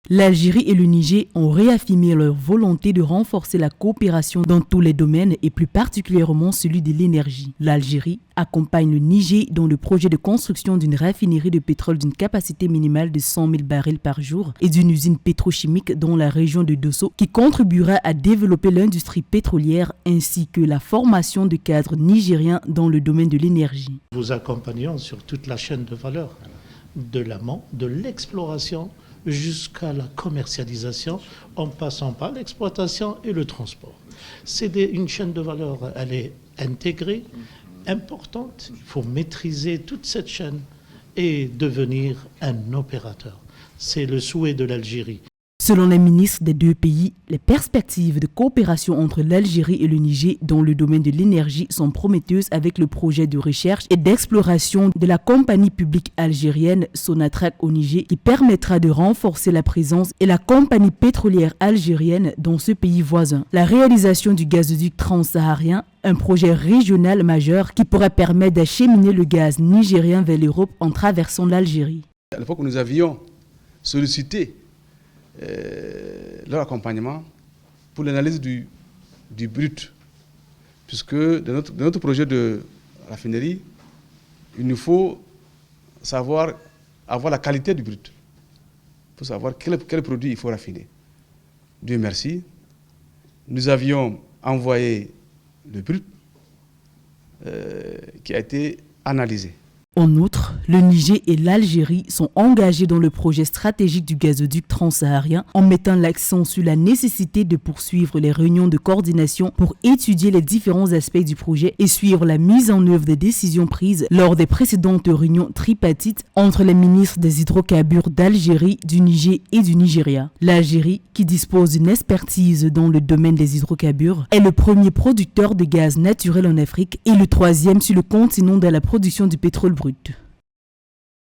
L'Algérie et le Niger ont réaffirmé leur volonté de renforcer la coopération dans tous les domaines et plus particulièrement celui de l'énergie. L'Algérie accompagne le Niger dans le projet de construction d'une raffinerie de pétrole d'une capacité minimale de 100 000 barils par jour et d'une usine pétrochimique dans la région de Dosso qui contribuera à développer l'industrie pétrolière ainsi que la formation de cadres nigériens dans le domaine de l'énergie. Nous accompagnons sur toute la chaîne de valeur, de l'amont, de l'exploration jusqu'à la commercialisation, en passant par l'exploitation et le transport. C'est une chaîne de valeur, elle est intégrée, importante. Il faut maîtriser toute cette chaîne et devenir un opérateur. C'est le souhait de l'Algérie. Selon les ministres des deux pays, les perspectives de coopération entre l'Algérie et le Niger dans le domaine de l'énergie sont prometteuses avec le projet de recherche et d'exploration de la compagnie publique algérienne Sonatrach au Niger qui permettra de renforcer la présence et la compagnie pétrolière algérienne dans ce pays voisin. La réalisation du gazoduc transsaharien, un projet régional majeur qui pourrait permettre d'acheminer le gaz nigérien vers l'Europe en traversant l'Algérie. À l'époque, nous avions sollicité leur accompagnement pour l'analyse du brut, puisque dans notre projet de raffinerie, il nous faut savoir avoir la qualité du brut. Il faut savoir quel produit il faut raffiner. Dieu merci, nous avions envoyé le brut qui a été analysé. En outre, le Niger et l'Algérie sont engagés dans le projet stratégique du gazoduc transsaharien en mettant l'accent sur la nécessité de poursuivre les réunions de coordination pour étudier les différents aspects du projet et suivre la mise en œuvre des décisions prises lors des précédentes réunions tripartites entre les ministres des hydrocarbures d'Algérie, du Niger et du Nigeria. L'Algérie, qui dispose d'une expertise dans le domaine des hydrocarbures, est le premier producteur de gaz naturel en Afrique et le troisième sur le continent dans la production du pétrole brut.